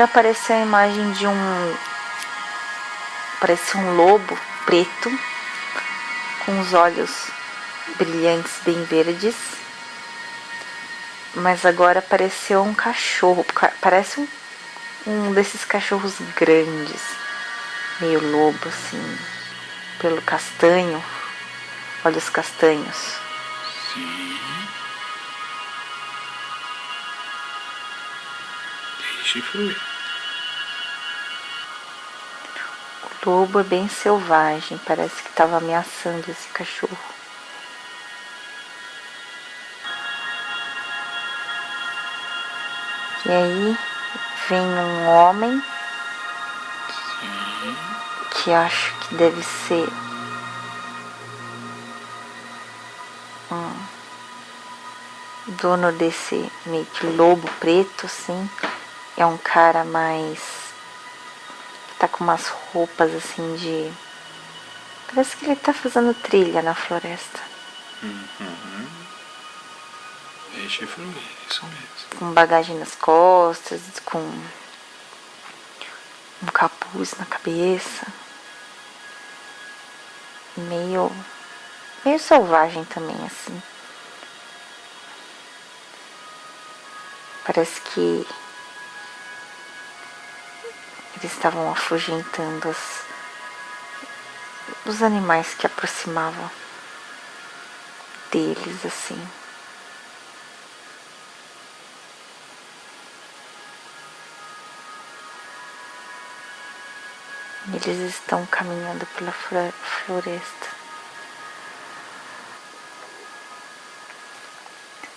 Agora apareceu a imagem de parece um lobo preto com os olhos brilhantes, bem verdes. Mas agora apareceu um cachorro, parece um desses cachorros grandes, meio lobo assim, pelo castanho, olhos castanhos. Sim. Deixe fluir. O lobo é bem selvagem, parece que estava ameaçando esse cachorro. E aí vem um homem, Sim. que acho que deve ser dono desse meio que lobo preto, assim. É um cara mais... tá com umas roupas assim de... parece que ele tá fazendo trilha na floresta. Deixe fluir, isso mesmo. Com bagagem nas costas, com um capuz na cabeça. Meio selvagem também, assim. Parece que eles estavam afugentando os animais que aproximavam deles, assim. Eles estão caminhando pela floresta.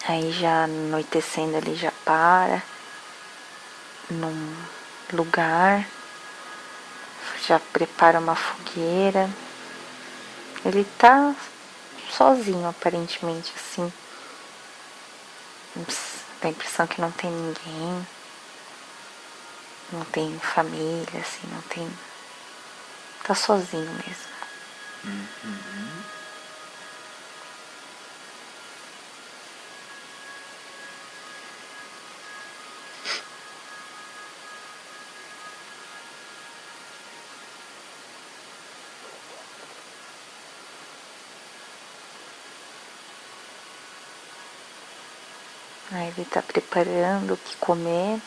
Aí já anoitecendo, ele já para num lugar, já prepara uma fogueira. Ele tá sozinho, aparentemente, assim. Dá a impressão que não tem ninguém, não tem família, assim, não tem... tá sozinho mesmo. Aí ele tá preparando o que comer.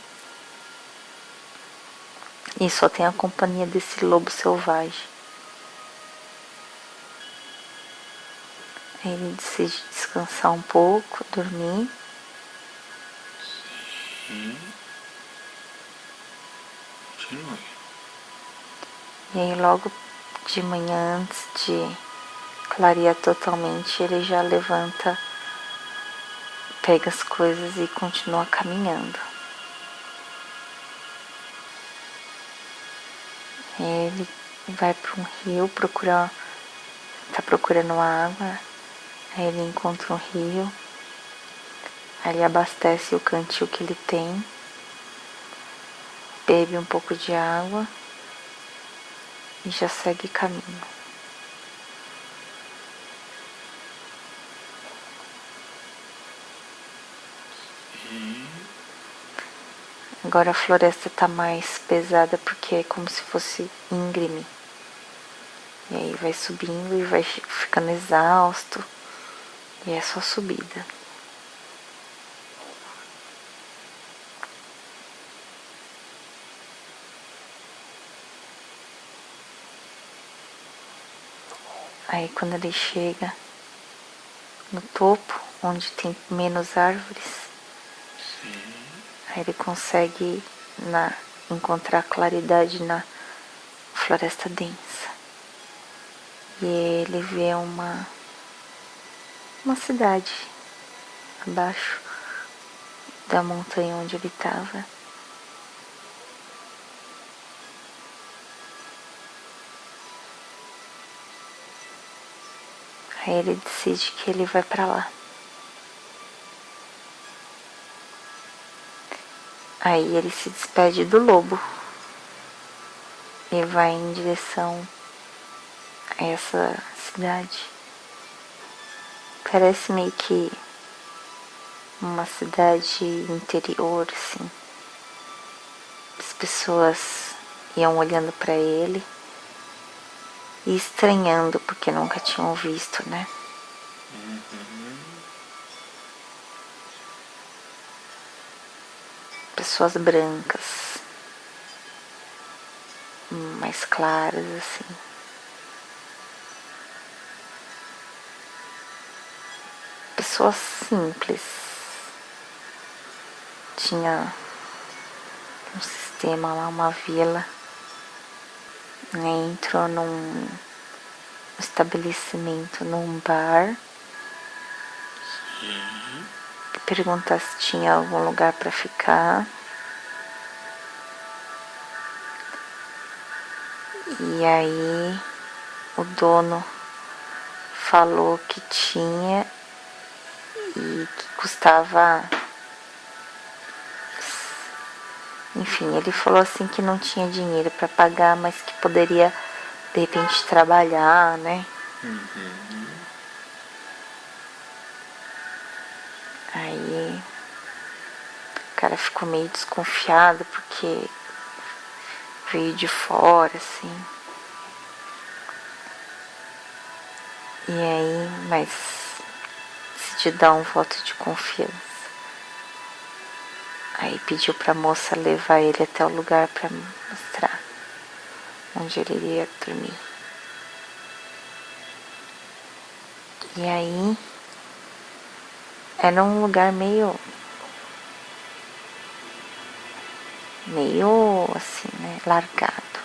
E só tem a companhia desse lobo selvagem. Aí ele decide descansar um pouco, dormir. Sim. Continue. E aí logo de manhã, antes de clarear totalmente, ele já levanta, pega as coisas e continua caminhando. Ele vai para um rio tá procurando água. Aí ele encontra um rio. Aí ele abastece o cantil que ele tem, bebe um pouco de água e já segue caminho. Agora a floresta tá mais pesada porque é como se fosse íngreme. E aí vai subindo e vai ficando exausto. E é só subida. Aí quando ele chega no topo, onde tem menos árvores, aí ele consegue encontrar claridade na floresta densa. E ele vê uma cidade abaixo da montanha onde ele estava. Aí ele decide que ele vai pra lá. Aí ele se despede do lobo e vai em direção a essa cidade. Parece meio que uma cidade interior, assim. As pessoas iam olhando para ele e estranhando porque nunca tinham visto, né? Pessoas brancas, mais claras assim. Pessoas simples. Tinha um sistema lá, uma vila. Aí entrou num estabelecimento, num bar. Perguntar se tinha algum lugar para ficar. E aí o dono falou que tinha e que custava. Enfim, ele falou assim que não tinha dinheiro para pagar, mas que poderia de repente trabalhar, né? Aí o cara ficou meio desconfiado porque veio de fora, assim. E aí, mas decidiu dar um voto de confiança. Aí pediu pra moça levar ele até o lugar pra mostrar onde ele iria dormir. E aí era um lugar meio assim, né, largado,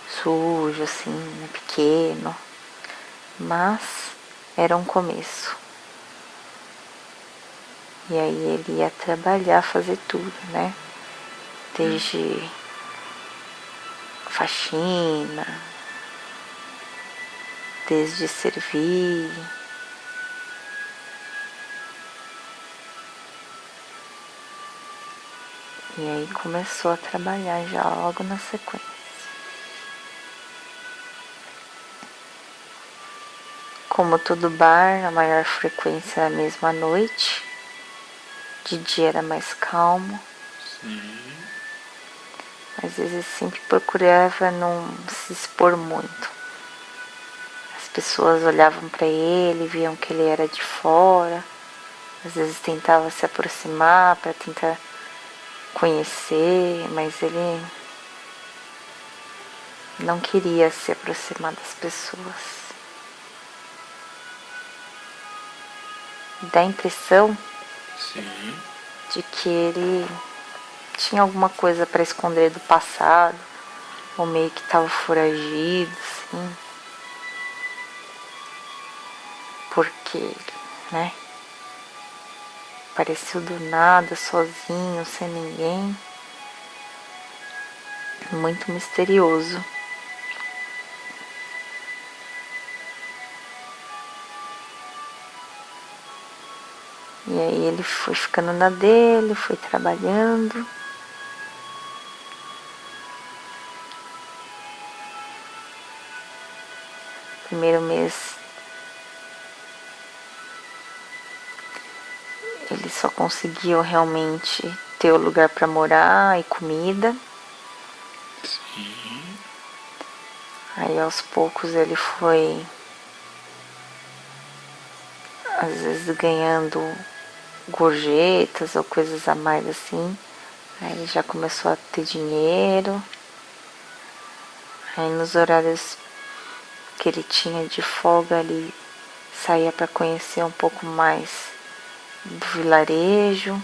sujo assim, né, pequeno, mas era um começo. E aí ele ia trabalhar, fazer tudo, né, desde faxina, desde servir. E aí começou a trabalhar já logo na sequência. Como todo bar, a maior frequência era mesmo à noite. De dia era mais calmo. Às vezes sempre procurava não se expor muito. As pessoas olhavam para ele, viam que ele era de fora. Às vezes tentava se aproximar para tentar conhecer, mas ele não queria se aproximar das pessoas. Dá a impressão de que ele tinha alguma coisa para esconder do passado, ou meio que estava foragido, assim. Porque, né? Apareceu do nada, sozinho, sem ninguém. Muito misterioso. E aí ele foi ficando na dele, foi trabalhando. Primeiro mês ele só conseguiu realmente ter o lugar para morar e comida. Aí aos poucos ele foi, às vezes, ganhando gorjetas ou coisas a mais assim. Aí ele já começou a ter dinheiro. Aí nos horários que ele tinha de folga, ele saía para conhecer um pouco mais do vilarejo.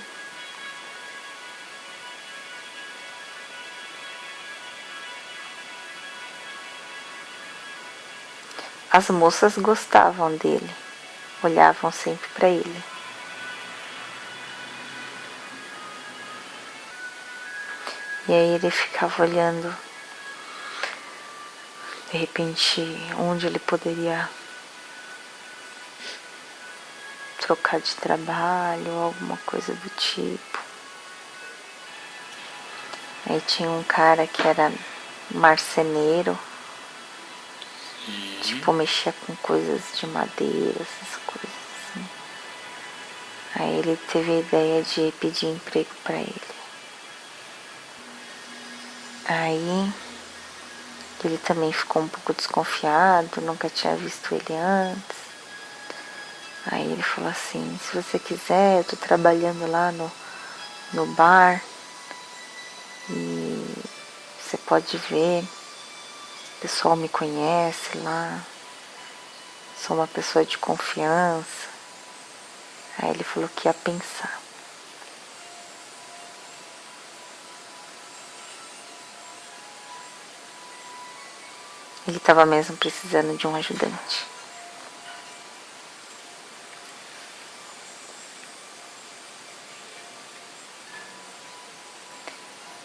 As moças gostavam dele, olhavam sempre para ele. E aí ele ficava olhando, de repente, onde ele poderia trocar de trabalho ou alguma coisa do tipo. Aí tinha um cara que era marceneiro, tipo, mexia com coisas de madeira, essas coisas assim. Aí ele teve a ideia de pedir emprego para ele. Aí ele também ficou um pouco desconfiado, nunca tinha visto ele antes. Aí ele falou assim, se você quiser, eu tô trabalhando lá no bar e você pode ver, o pessoal me conhece lá, sou uma pessoa de confiança. Aí ele falou que ia pensar. Ele estava mesmo precisando de um ajudante.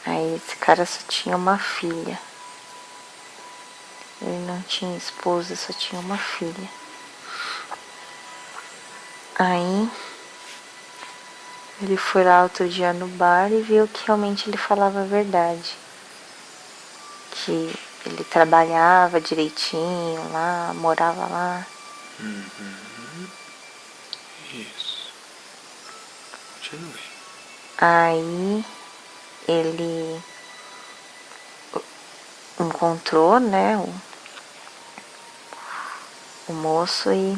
Aí esse cara só tinha uma filha. Ele não tinha esposa, só tinha uma filha. Aí ele foi lá outro dia no bar e viu que realmente ele falava a verdade. Que ele trabalhava direitinho lá, morava lá. Isso. Continue. Aí ele encontrou, né, o moço e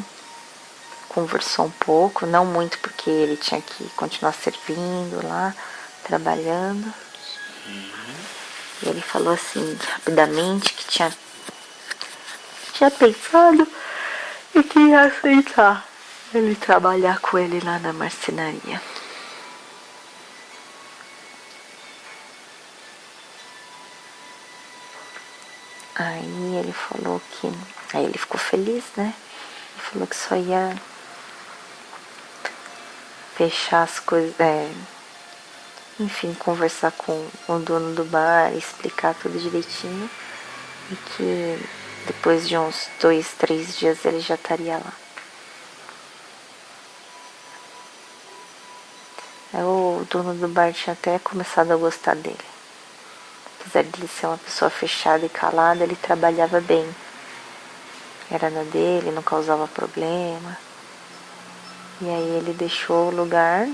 conversou um pouco, não muito porque ele tinha que continuar servindo lá, trabalhando. E ele falou assim, rapidamente, que tinha pensado e que ia aceitar ele trabalhar com ele lá na marcenaria. Aí ele falou que... Aí ele ficou feliz, né? Ele falou que só ia fechar as coisas... enfim, conversar com o dono do bar, explicar tudo direitinho. E que depois de uns 2, 3 dias ele já estaria lá. Aí o dono do bar tinha até começado a gostar dele. Apesar de ele ser uma pessoa fechada e calada, ele trabalhava bem. Era na dele, não causava problema. E aí ele deixou o lugar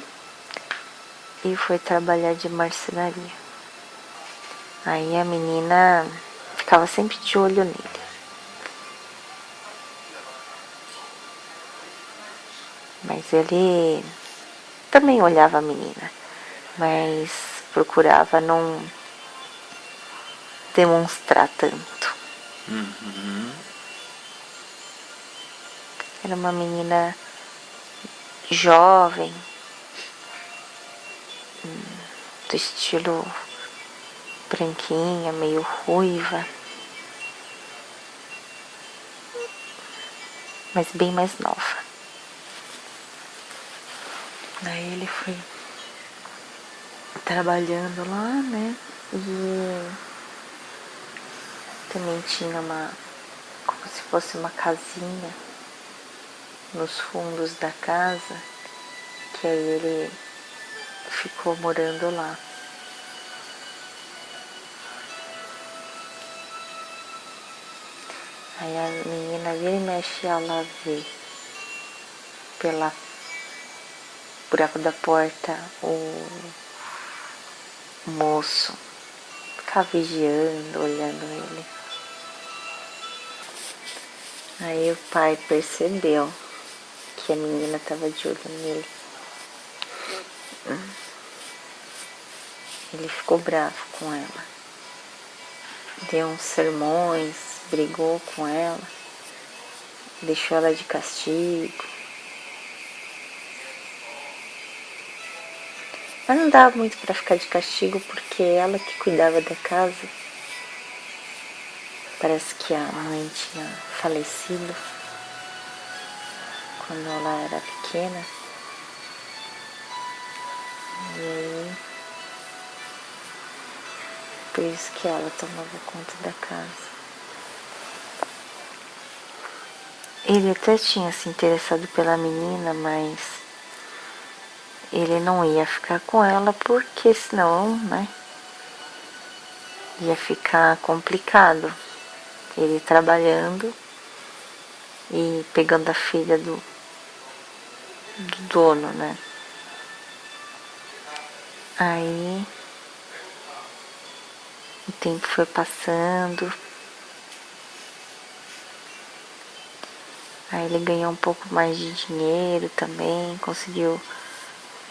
e foi trabalhar de marcenaria. Aí a menina ficava sempre de olho nele. Mas ele também olhava a menina, mas procurava não demonstrar tanto. Era uma menina jovem, do estilo branquinha, meio ruiva, mas bem mais nova. Aí ele foi trabalhando lá, né? E também tinha como se fosse uma casinha nos fundos da casa, que aí ele ficou morando lá. Aí a menina vira e mexe, ela vê pela buraco da porta o moço ficar vigiando, olhando ele. Aí o pai percebeu que a menina estava de olho nele. Ele ficou bravo com ela. Deu uns sermões, brigou com ela, deixou ela de castigo. Mas não dava muito para ficar de castigo porque ela que cuidava da casa. Parece que a mãe tinha falecido quando ela era pequena. E aí, por isso que ela tomava conta da casa. Ele até tinha se interessado pela menina, mas ele não ia ficar com ela porque senão, né, ia ficar complicado. Ele trabalhando e pegando a filha do dono, né? Aí o tempo foi passando. Aí ele ganhou um pouco mais de dinheiro também, conseguiu.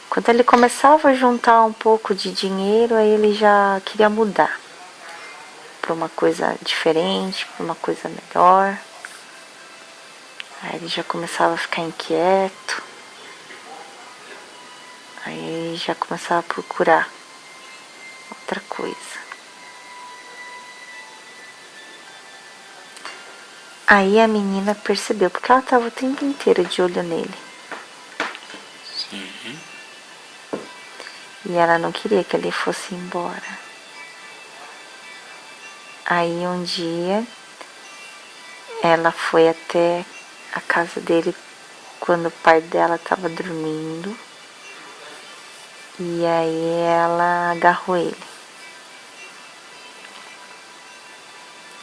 Quando ele começava a juntar um pouco de dinheiro, aí ele já queria mudar para uma coisa diferente, para uma coisa melhor. Aí ele já começava a ficar inquieto. Aí ele já começava a procurar outra coisa. Aí a menina percebeu, porque ela estava o tempo inteiro de olho nele. Sim. E ela não queria que ele fosse embora. Aí um dia ela foi até a casa dele quando o pai dela estava dormindo. E aí ela agarrou ele.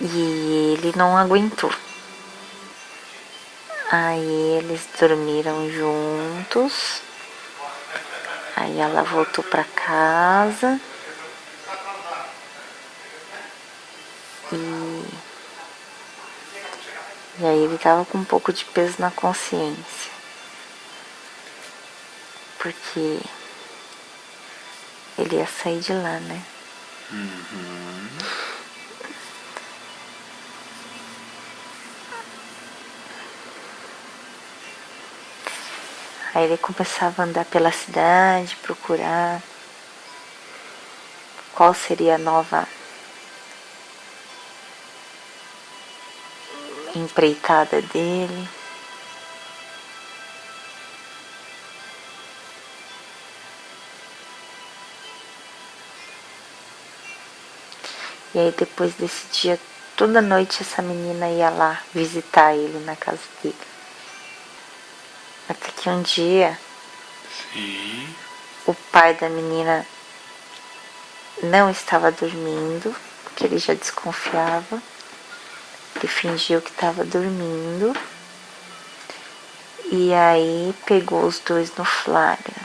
E ele não aguentou. Aí eles dormiram juntos. Aí ela voltou para casa. E aí ele tava com um pouco de peso na consciência. Porque ele ia sair de lá, né? Aí ele começava a andar pela cidade, procurar qual seria a nova empreitada dele. E aí depois desse dia, toda noite essa menina ia lá visitar ele na casa dele. Até que um dia, Sim. o pai da menina não estava dormindo, porque ele já desconfiava. Ele fingiu que estava dormindo. E aí pegou os dois no flagra.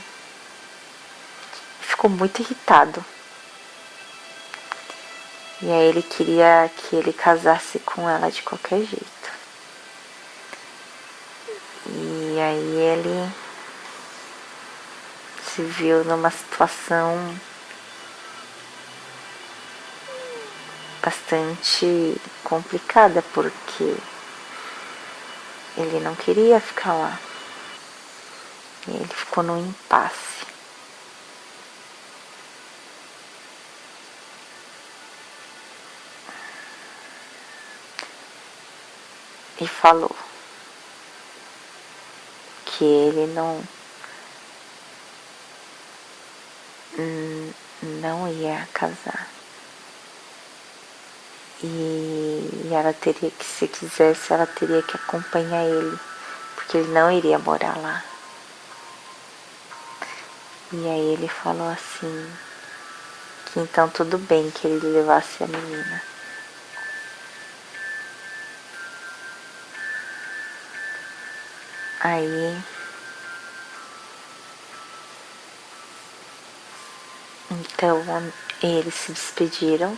Ficou muito irritado. E aí ele queria que ele casasse com ela de qualquer jeito. E aí ele se viu numa situação bastante complicada, porque ele não queria ficar lá. E ele ficou num impasse. E falou que ele não ia casar. E ela teria que, se quisesse, ela teria que acompanhar ele, porque ele não iria morar lá. E aí ele falou assim, que então tudo bem que ele levasse a menina. Aí então eles se despediram.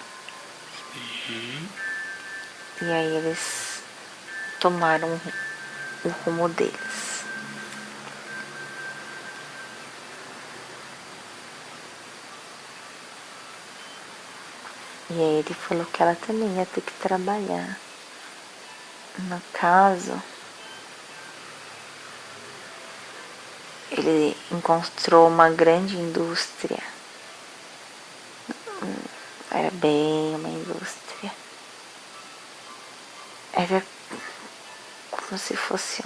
E aí eles tomaram o rumo deles. E aí ele falou que ela também ia ter que trabalhar. No caso, ele encontrou uma grande indústria. Era bem uma indústria. Era como se fosse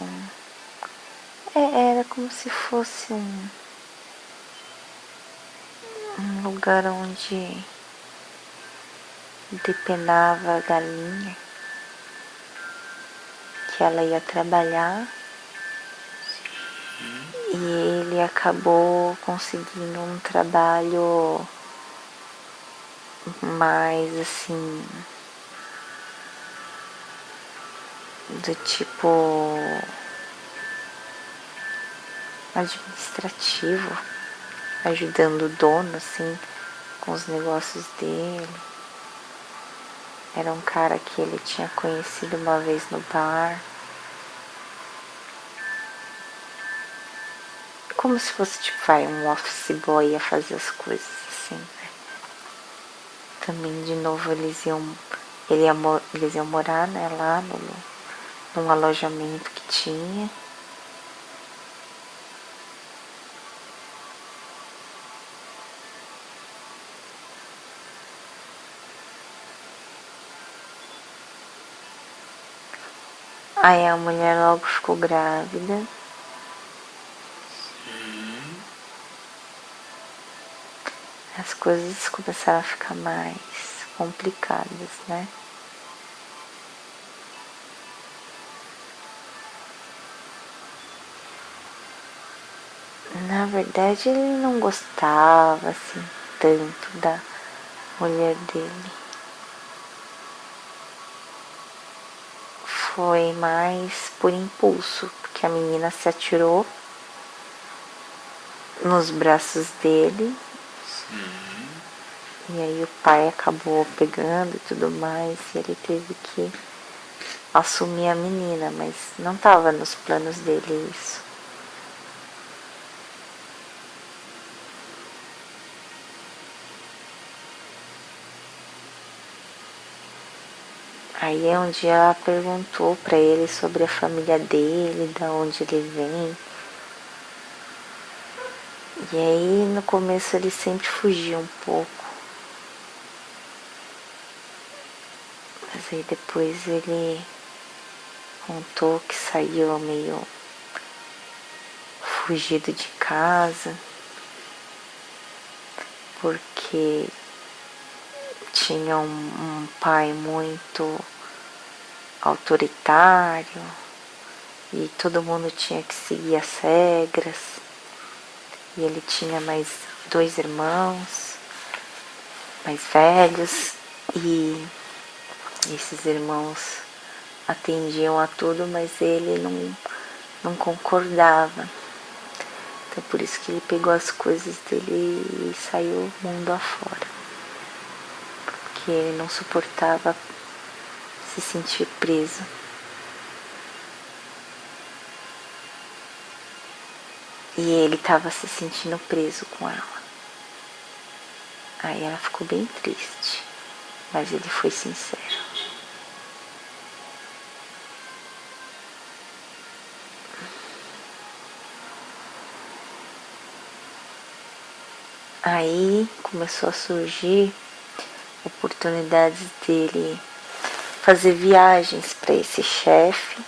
era como se fosse um lugar onde depenava a galinha, que ela ia trabalhar. E ele acabou conseguindo um trabalho mais assim, do tipo administrativo, ajudando o dono assim com os negócios dele. Era um cara que ele tinha conhecido uma vez no bar. Como se fosse tipo, um office boy ia fazer as coisas assim, né? Também de novo eles iam morar, né, lá num alojamento que tinha. Aí a mulher logo ficou grávida. Sim. As coisas começaram a ficar mais complicadas, né? Na verdade, ele não gostava assim tanto da mulher dele. Foi mais por impulso, porque a menina se atirou nos braços dele. Sim. E aí o pai acabou pegando e tudo mais, e ele teve que assumir a menina, mas não estava nos planos dele isso. Aí um dia ela perguntou para ele sobre a família dele, da onde ele vem. E aí no começo ele sempre fugia um pouco. Mas aí depois ele contou que saiu meio fugido de casa, porque tinha um pai muito autoritário e todo mundo tinha que seguir as regras. E ele tinha mais 2 irmãos mais velhos e esses irmãos atendiam a tudo, mas ele não concordava. Então por isso que ele pegou as coisas dele e saiu mundo afora. Porque ele não suportava se sentir preso. E ele estava se sentindo preso com ela. Aí ela ficou bem triste, mas ele foi sincero. Aí começou a surgir oportunidades dele fazer viagens para esse chefe.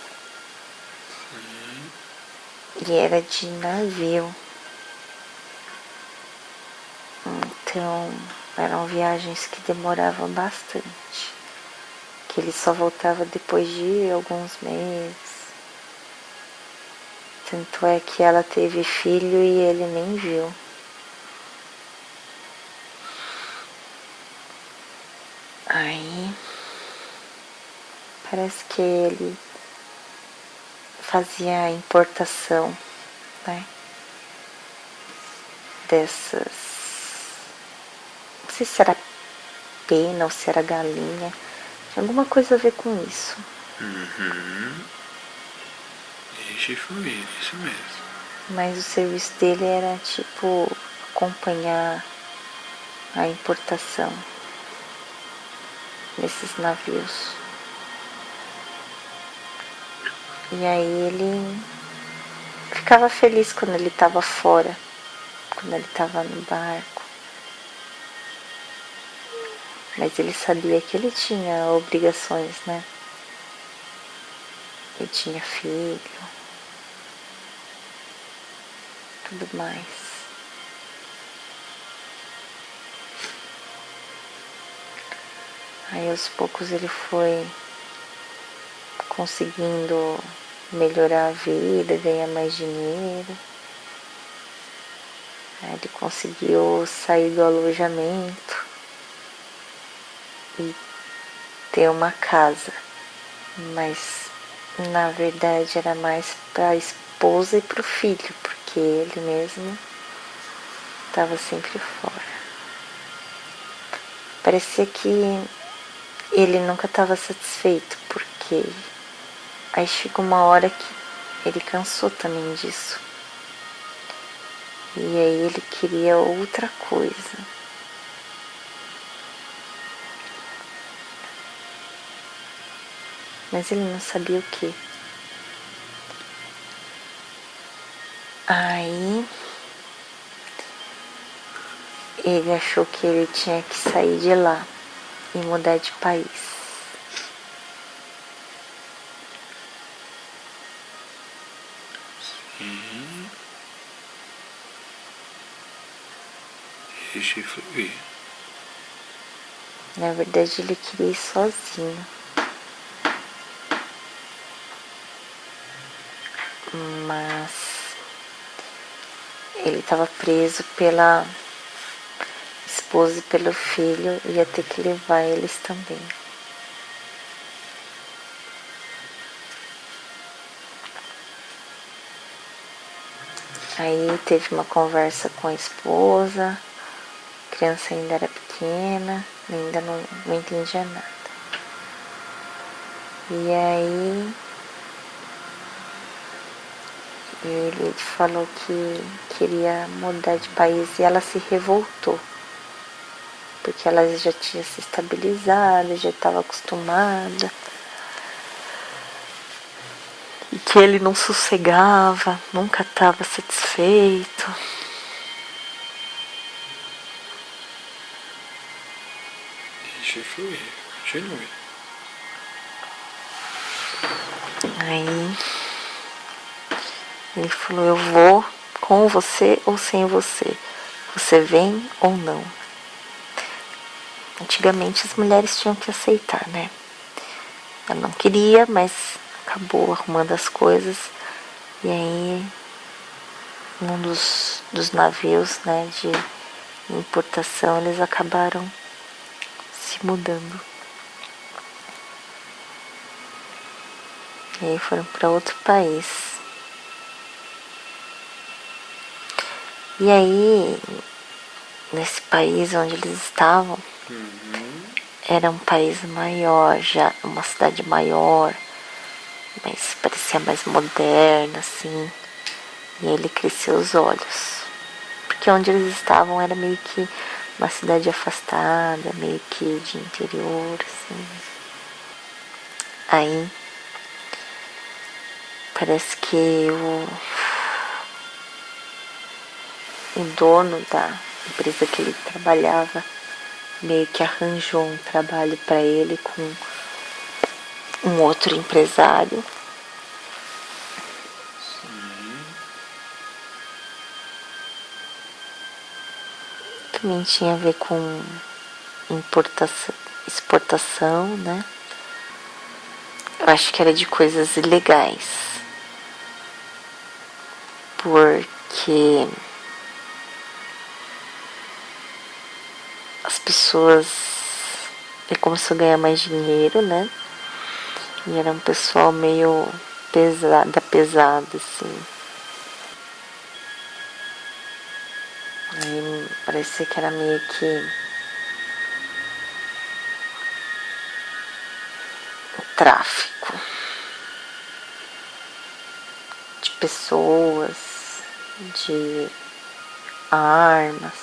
E era de navio. Então eram viagens que demoravam bastante. Que ele só voltava depois de alguns meses. Tanto é que ela teve filho e ele nem viu. Aí parece que ele fazia a importação, né? Dessas. Não sei se era pena ou se era galinha. Tinha alguma coisa a ver com isso. Isso mesmo. Mas o serviço dele era tipo acompanhar a importação desses navios. E aí ele ficava feliz quando ele estava fora, quando ele estava no barco. Mas ele sabia que ele tinha obrigações, né? Ele tinha filho, tudo mais. Aí aos poucos ele foi conseguindo melhorar a vida, ganhar mais dinheiro. Aí ele conseguiu sair do alojamento e ter uma casa, mas na verdade era mais para a esposa e para o filho, porque ele mesmo estava sempre fora. Parecia que ele nunca estava satisfeito, porque aí chegou uma hora que ele cansou também disso. E aí ele queria outra coisa. Mas ele não sabia o que. Aí ele achou que ele tinha que sair de lá e mudar de país. Sim. Deixe fluir. Na verdade ele queria ir sozinho. Mas ele estava preso pela esposa e pelo filho, ia ter que levar eles também. Aí teve uma conversa com a esposa, a criança ainda era pequena, ainda não entendia nada. E aí ele falou que queria mudar de país e ela se revoltou. Porque ela já tinha se estabilizado, já estava acostumada. E que ele não sossegava, nunca estava satisfeito. Deixe fluir. Continue. Aí ele falou, eu vou com você ou sem você. Você vem ou não. Antigamente as mulheres tinham que aceitar, né? Ela não queria, mas acabou arrumando as coisas. E aí, num dos navios, né, de importação, eles acabaram se mudando. E aí foram para outro país. E aí, nesse país onde eles estavam, era um país maior, já uma cidade maior, mas parecia mais moderna, assim. E aí ele cresceu os olhos. Porque onde eles estavam era meio que uma cidade afastada, meio que de interior, assim. Aí parece que o dono da empresa que ele trabalhava meio que arranjou um trabalho para ele com um outro empresário. Também tinha a ver com importação, exportação, né? Eu acho que era de coisas ilegais. Porque as pessoas... Ele começou a ganhar mais dinheiro, né? E era um pessoal meio pesada, assim. Aí parecia que era meio que tráfico de pessoas, de armas.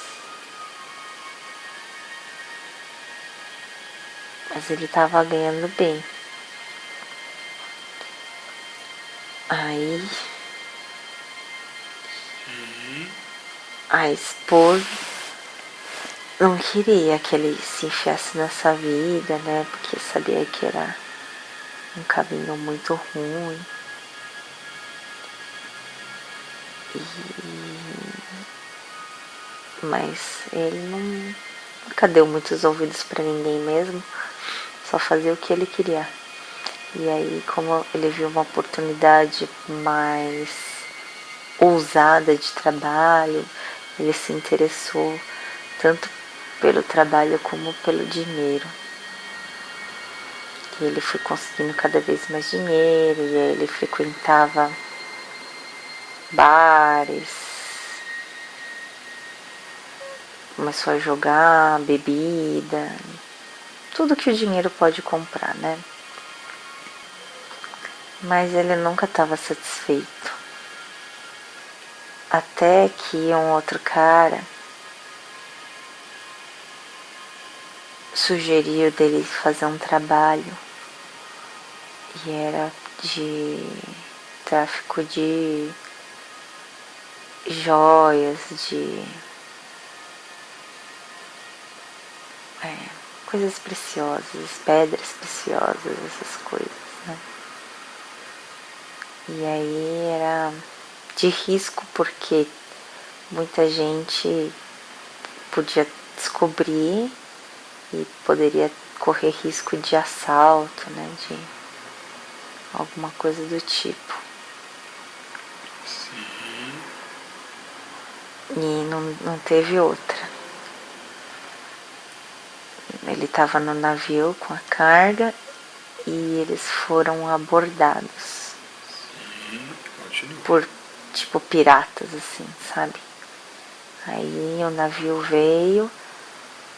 Mas ele tava ganhando bem. Aí a esposa não queria que ele se enfiasse nessa vida, né? Porque sabia que era um caminho muito ruim. Mas ele nunca deu muitos ouvidos para ninguém mesmo, só fazia o que ele queria. E aí, como ele viu uma oportunidade mais ousada de trabalho, ele se interessou tanto pelo trabalho como pelo dinheiro. E ele foi conseguindo cada vez mais dinheiro, e aí ele frequentava bares, começou a jogar bebida, tudo que o dinheiro pode comprar, né? Mas ele nunca estava satisfeito. Até que um outro cara sugeriu dele fazer um trabalho e era de tráfico de joias, de coisas preciosas, pedras preciosas, essas coisas, né? E aí era de risco porque muita gente podia descobrir e poderia correr risco de assalto, né? De alguma coisa do tipo. Sim. E não teve outra. Ele estava no navio com a carga e eles foram abordados. Sim, continua. Por, tipo, piratas, assim, sabe? Aí o navio veio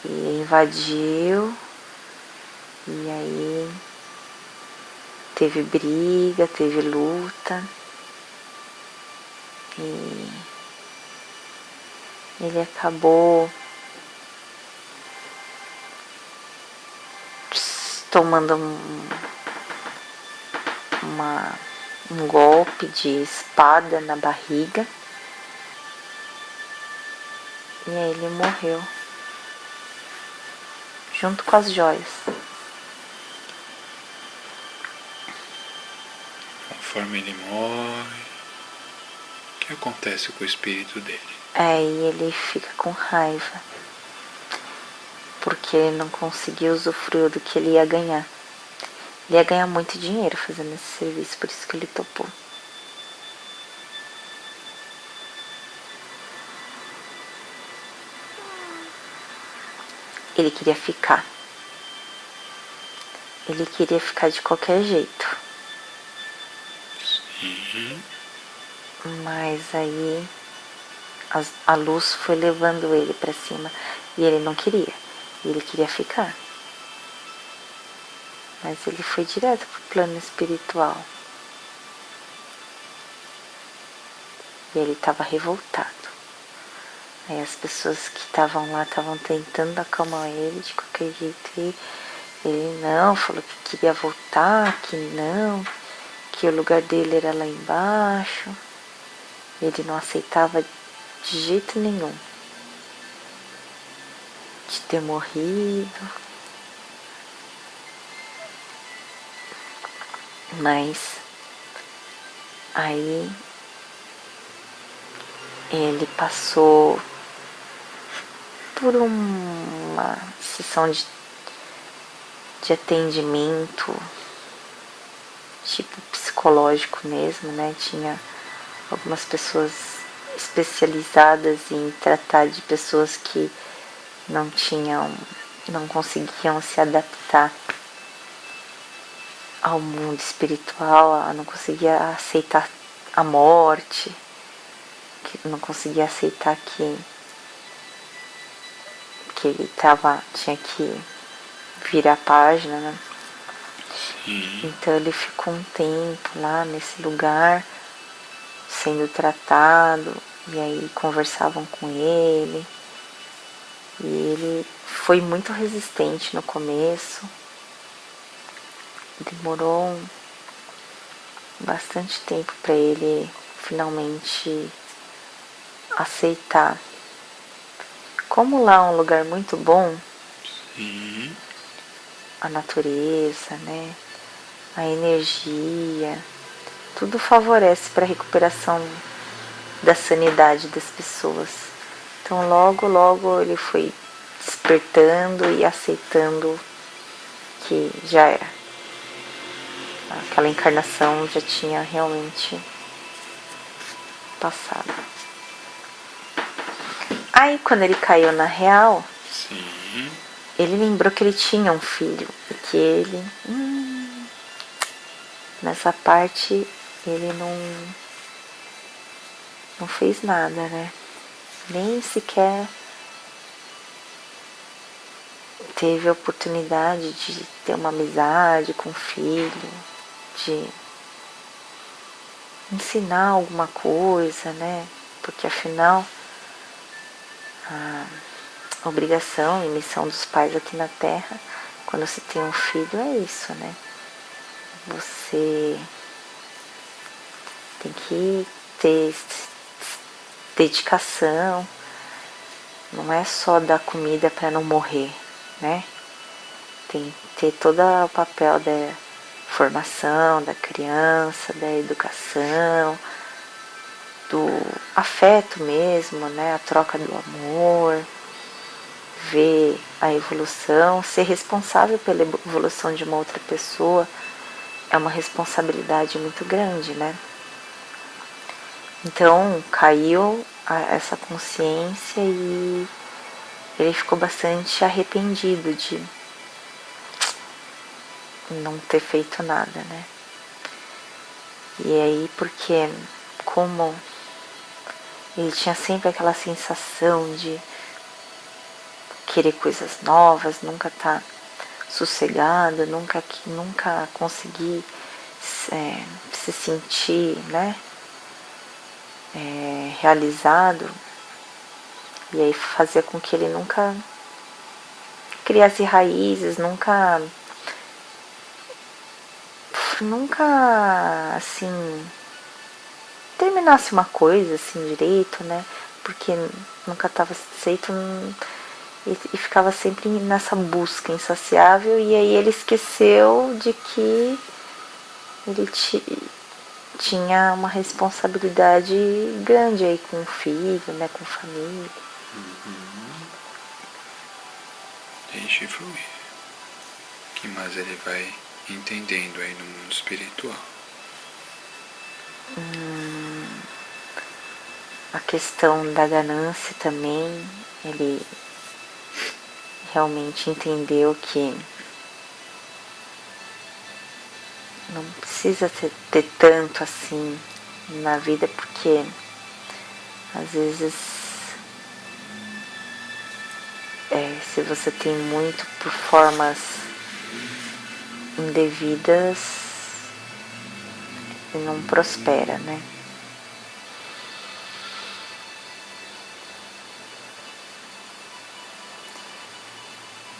e invadiu, e aí teve briga, teve luta, e ele acabou tomando um golpe de espada na barriga, e aí ele morreu junto com as joias. Conforme ele morre, o que acontece com o espírito dele? Aí ele fica com raiva, porque ele não conseguiu usufruir do que ele ia ganhar. Ele ia ganhar muito dinheiro fazendo esse serviço, por isso que ele topou. Ele queria ficar. Ele queria ficar de qualquer jeito. Sim. Mas aí a luz foi levando ele para cima e ele não queria. Ele queria ficar. Mas ele foi direto pro plano espiritual. E ele estava revoltado. Aí as pessoas que estavam lá estavam tentando acalmar ele de qualquer jeito. E ele não, falou que queria voltar, que não, que o lugar dele era lá embaixo. Ele não aceitava de jeito nenhum de ter morrido. Mas aí ele passou por uma sessão de atendimento, tipo psicológico mesmo, né? Tinha algumas pessoas especializadas em tratar de pessoas que não conseguiam se adaptar ao mundo espiritual, não conseguia aceitar a morte, que não conseguia aceitar que ele tinha que virar a página, né? Sim. Então ele ficou um tempo lá nesse lugar, sendo tratado, e aí conversavam com ele. E ele foi muito resistente no começo. Demorou bastante tempo para ele finalmente aceitar. Como lá é um lugar muito bom, Sim. a natureza, né? A energia, tudo favorece para a recuperação da sanidade das pessoas. Então logo ele foi despertando e aceitando que já era. Aquela encarnação já tinha realmente passado. Aí quando ele caiu na real, Sim. ele lembrou que ele tinha um filho e que ele, nessa parte, ele não fez nada, né? Nem sequer teve a oportunidade de ter uma amizade com o filho, de ensinar alguma coisa, né? Porque afinal a obrigação e missão dos pais aqui na Terra, quando se tem um filho, é isso, né? Você tem que ter dedicação, não é só dar comida para não morrer, né? Tem que ter todo o papel da formação da criança, da educação, do afeto mesmo, né? A troca do amor, ver a evolução, ser responsável pela evolução de uma outra pessoa é uma responsabilidade muito grande, né? Então caiu essa consciência e ele ficou bastante arrependido de não ter feito nada, né? E aí, porque como ele tinha sempre aquela sensação de querer coisas novas, nunca tá sossegado, nunca conseguir se sentir, né, realizado, e aí fazia com que ele nunca criasse raízes, nunca assim terminasse uma coisa assim direito, né? Porque nunca estava satisfeito e ficava sempre nessa busca insaciável, e aí ele esqueceu de que ele tinha uma responsabilidade grande aí com o filho, né, com família. Deixe fluir. O que mais ele vai entendendo aí no mundo espiritual? A questão da ganância também, ele realmente entendeu que não precisa ter tanto assim na vida, porque às vezes se você tem muito por formas indevidas, não prospera, né?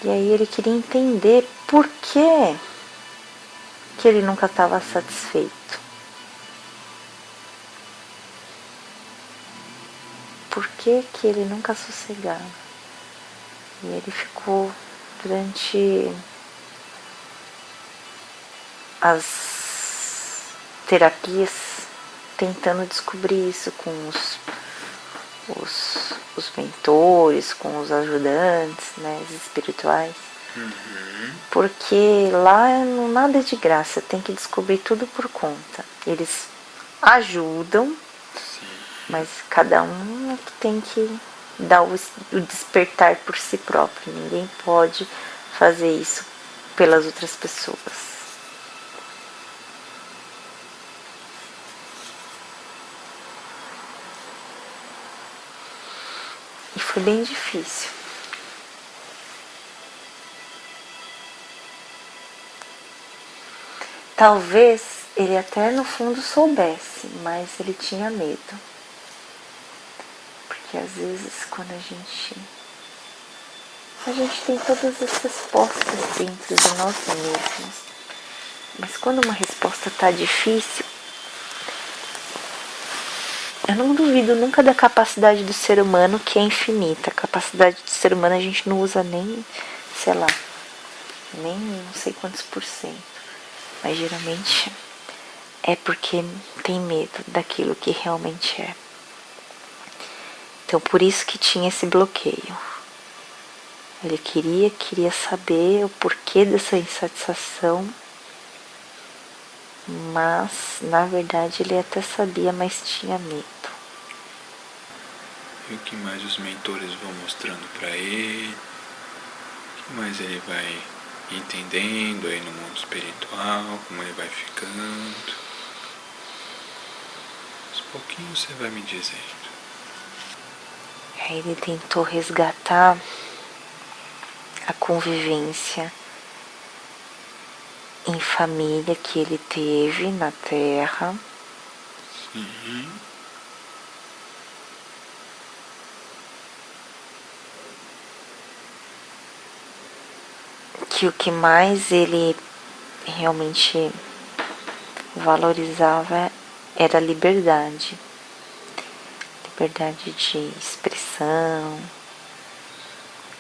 E aí ele queria entender por que ele nunca estava satisfeito. Por que ele nunca sossegava. E ele ficou durante as terapias tentando descobrir isso com os mentores, com os ajudantes, né, os espirituais. Porque lá nada é de graça, tem que descobrir tudo por conta. Eles ajudam, mas cada um tem que dar o despertar por si próprio. Ninguém pode fazer isso pelas outras pessoas. E foi bem difícil. Talvez ele até no fundo soubesse, mas ele tinha medo. Porque às vezes quando a gente tem todas as respostas dentro de nós mesmos, mas quando uma resposta está difícil, eu não duvido nunca da capacidade do ser humano, que é infinita. A capacidade do ser humano a gente não usa nem, sei lá, nem não sei quantos %. Mas geralmente é porque tem medo daquilo que realmente é. Então por isso que tinha esse bloqueio. Ele queria saber o porquê dessa insatisfação, mas na verdade ele até sabia, mas tinha medo. E o que mais os mentores vão mostrando para ele? O que mais ele vai entendendo aí no mundo espiritual? Como ele vai ficando? Aos pouquinhos você vai me dizendo. Aí ele tentou resgatar a convivência em família que ele teve na Terra. Que o que mais ele realmente valorizava era a liberdade. Liberdade de expressão,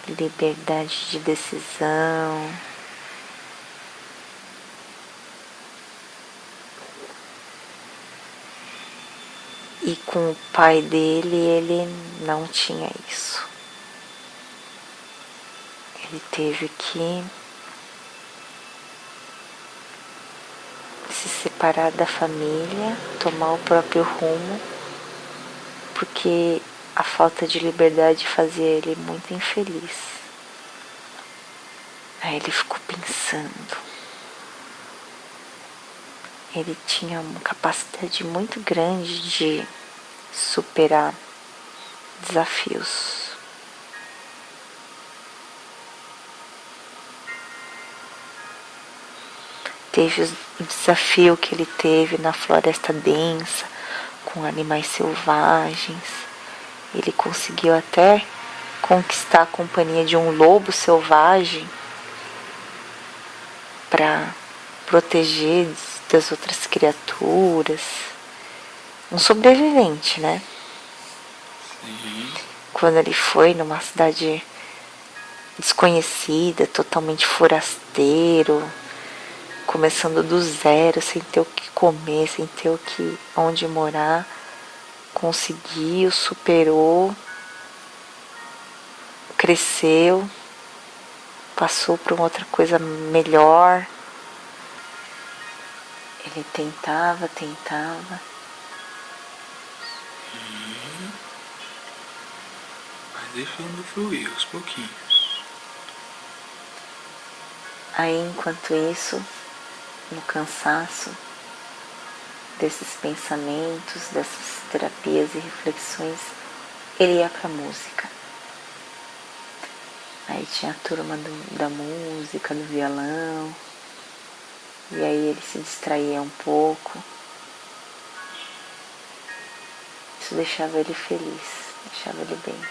liberdade de decisão. E com o pai dele, ele não tinha isso. Ele teve que se separar da família, tomar o próprio rumo, porque a falta de liberdade fazia ele muito infeliz. Aí ele ficou pensando. Ele tinha uma capacidade muito grande de superar desafios. Teve o desafio que ele teve na floresta densa, com animais selvagens. Ele conseguiu até conquistar a companhia de um lobo selvagem para proteger das outras criaturas. Um sobrevivente, né? Quando ele foi numa cidade desconhecida, totalmente forasteiro, começando do zero, sem ter o que comer, sem ter onde morar, conseguiu, superou, cresceu, passou para uma outra coisa melhor. Ele tentava. Vai deixando fluir aos pouquinhos. Aí, enquanto isso, no cansaço desses pensamentos, dessas terapias e reflexões, ele ia para a música. Aí tinha a turma da música, do violão, e aí ele se distraía um pouco. Isso deixava ele feliz, deixava ele bem.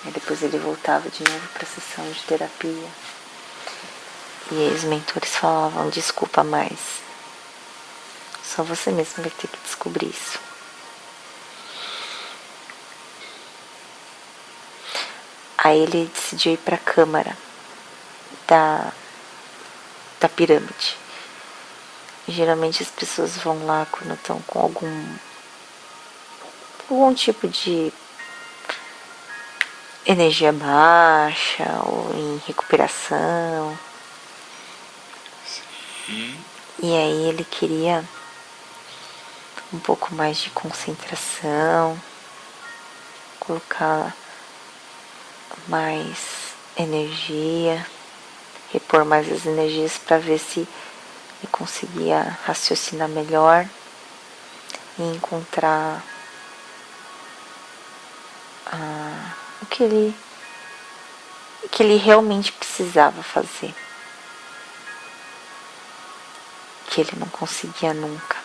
Aí depois ele voltava de novo para a sessão de terapia. E aí os mentores falavam: desculpa mais, só você mesmo vai ter que descobrir isso. Aí ele decidiu ir para a câmara da pirâmide. E geralmente as pessoas vão lá quando estão com algum tipo de energia baixa ou em recuperação. Sim. E aí ele queria um pouco mais de concentração, colocar mais energia, repor mais as energias para ver se ele conseguia raciocinar melhor e encontrar o que ele realmente precisava fazer, que ele não conseguia nunca.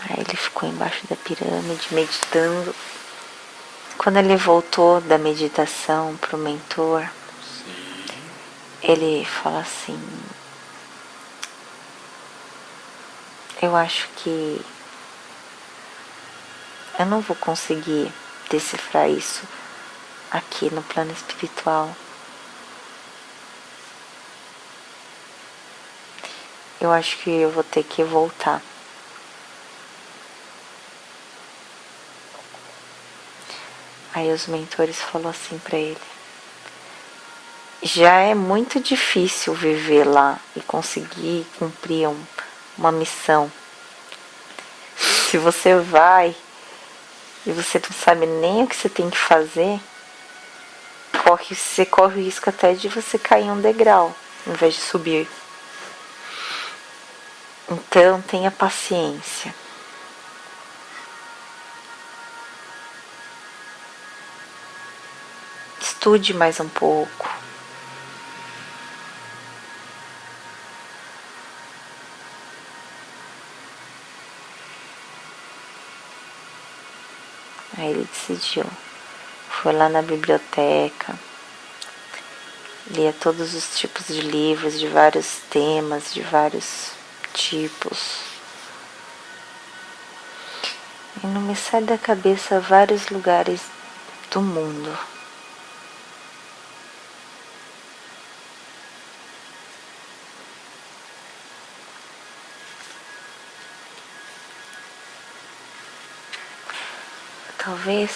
Aí ele ficou embaixo da pirâmide meditando. Quando ele voltou da meditação pro mentor, ele fala assim: eu acho que eu não vou conseguir decifrar isso aqui no plano espiritual. Eu acho que eu vou ter que voltar. Aí os mentores falaram assim para ele: já é muito difícil viver lá e conseguir cumprir uma missão. Se você vai e você não sabe nem o que você tem que fazer, você corre o risco até de você cair um degrau, em vez de subir. Então, tenha paciência. estude mais um pouco. Aí ele decidiu. Foi lá na biblioteca, lia todos os tipos de livros, de vários temas, de vários tipos. E não me sai da cabeça vários lugares do mundo. Talvez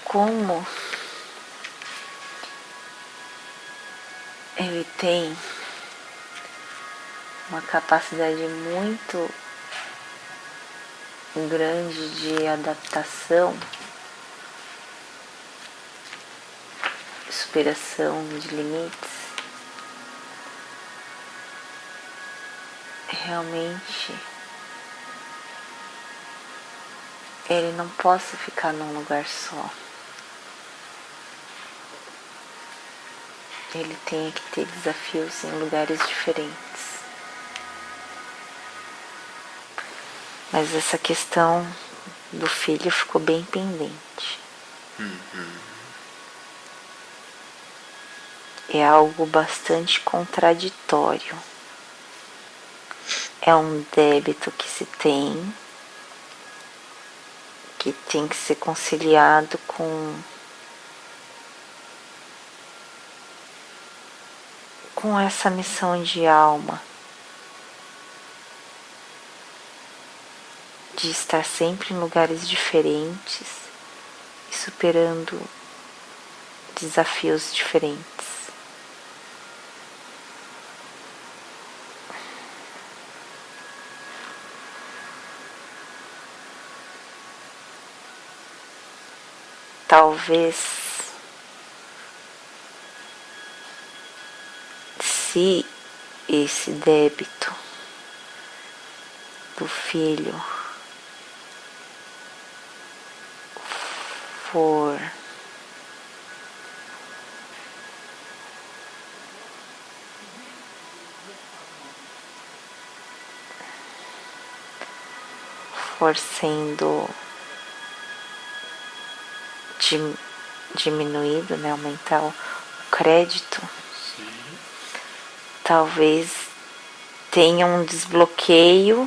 como ele tem uma capacidade muito grande de adaptação, superação de limites, realmente ele não possa ficar num lugar só. Ele tem que ter desafios em lugares diferentes. Mas essa questão do filho ficou bem pendente. É algo bastante contraditório. É um débito que se tem, que tem que ser conciliado com essa missão de alma, de estar sempre em lugares diferentes e superando desafios diferentes. Talvez, se esse débito do filho for sendo diminuído, né, aumentar o crédito, talvez tenha um desbloqueio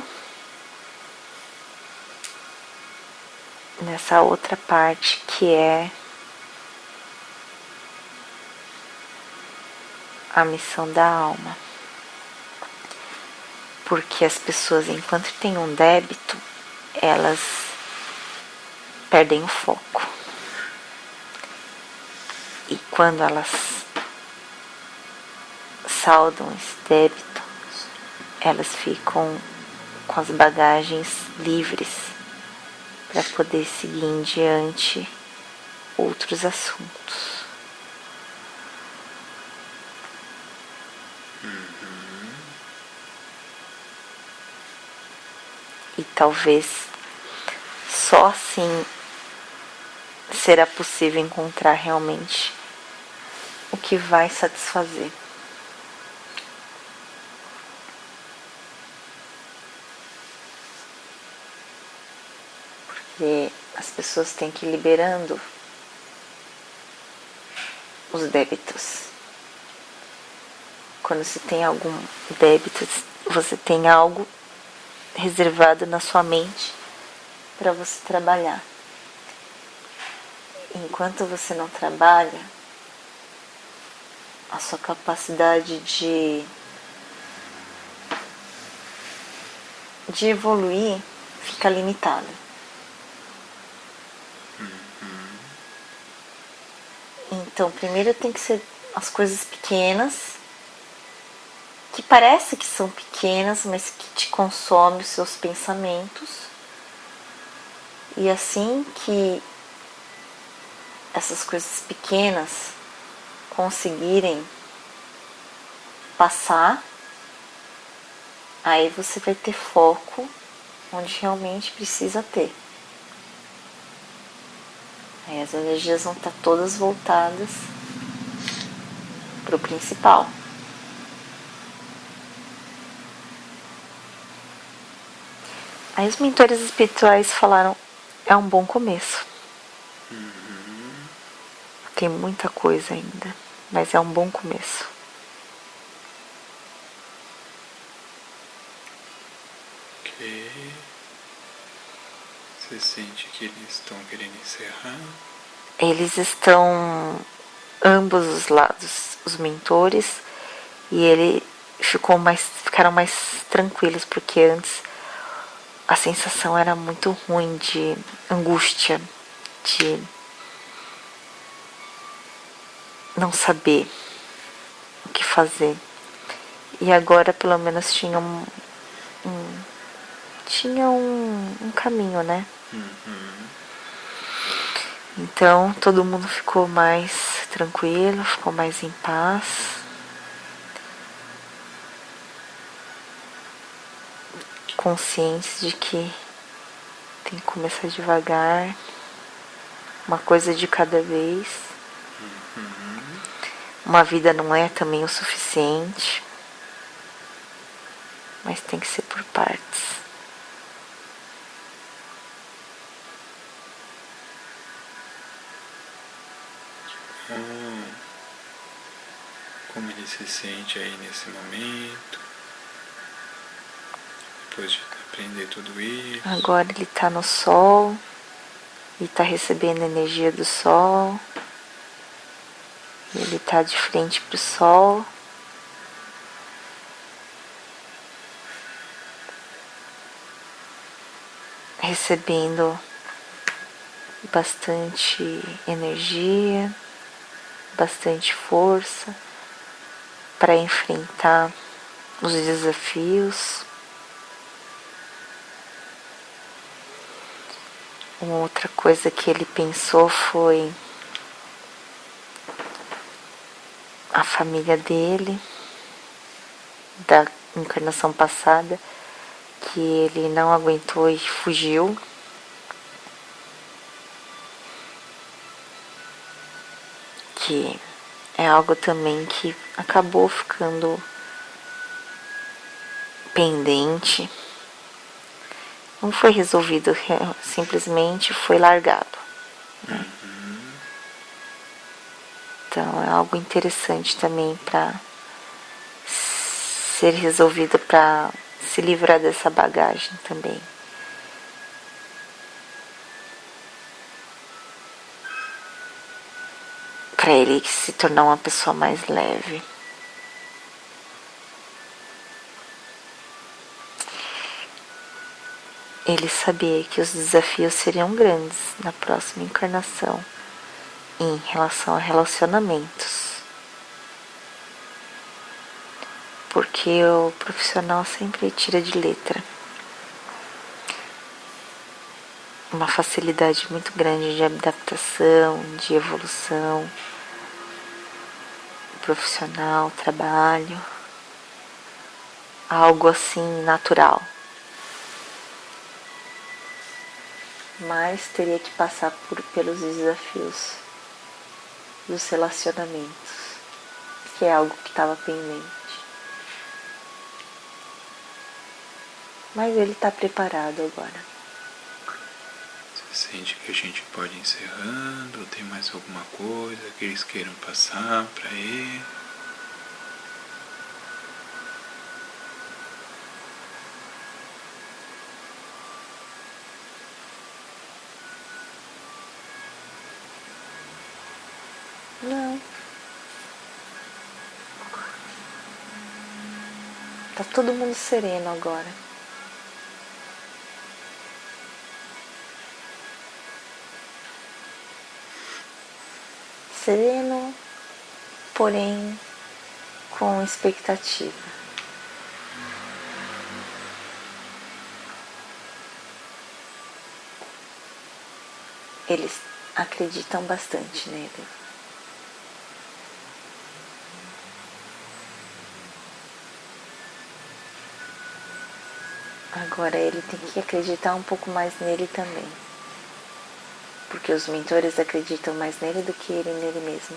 nessa outra parte que é a missão da alma. Porque as pessoas, enquanto têm um débito, elas perdem o foco. E quando elas saldam esse débito, elas ficam com as bagagens livres para poder seguir em diante outros assuntos. E talvez só assim será possível encontrar realmente o que vai satisfazer. Porque as pessoas têm que ir liberando os débitos. Quando se tem algum débito, você tem algo reservado na sua mente para você trabalhar. Enquanto você não trabalha, a sua capacidade de evoluir fica limitada. Então, primeiro tem que ser as coisas pequenas, que parece que são pequenas, mas que te consomem os seus pensamentos. E assim que essas coisas pequenas conseguirem passar, aí você vai ter foco onde realmente precisa ter. Aí as energias vão estar todas voltadas para o principal. Aí os mentores espirituais falaram, é um bom começo. Tem muita coisa ainda, mas é um bom começo. Ok. Você sente que eles estão querendo encerrar? Eles estão, ambos os lados, os mentores, e ele ficaram mais tranquilos, porque antes a sensação era muito ruim de angústia, de não saber o que fazer. E agora pelo menos tinha um caminho, né? Então todo mundo ficou mais tranquilo, ficou mais em paz. Conscientes de que tem que começar devagar, uma coisa de cada vez. Uma vida não é também o suficiente, mas tem que ser por partes. Como ele se sente aí nesse momento, depois de aprender tudo isso? Agora ele está no sol e está recebendo a energia do sol. Ele está de frente para o sol. Recebendo bastante energia, bastante força para enfrentar os desafios. Uma outra coisa que ele pensou foi a família dele, da encarnação passada, que ele não aguentou e fugiu. Que é algo também que acabou ficando pendente. Não foi resolvido, simplesmente foi largado. Então é algo interessante também para ser resolvido, para se livrar dessa bagagem também. Para ele se tornar uma pessoa mais leve. Ele sabia que os desafios seriam grandes na próxima encarnação em relação a relacionamentos. Porque o profissional sempre tira de letra. Uma facilidade muito grande de adaptação, de evolução, profissional, trabalho, algo assim natural. Mas teria que passar pelos desafios dos relacionamentos, que é algo que estava pendente. Mas ele está preparado agora. Você sente que a gente pode ir encerrando? Ou tem mais alguma coisa que eles queiram passar para ele? Não. Tá todo mundo sereno agora. Sereno, porém com expectativa. Eles acreditam bastante nele. Agora ele tem que acreditar um pouco mais nele também. porque os mentores acreditam mais nele do que ele nele mesmo.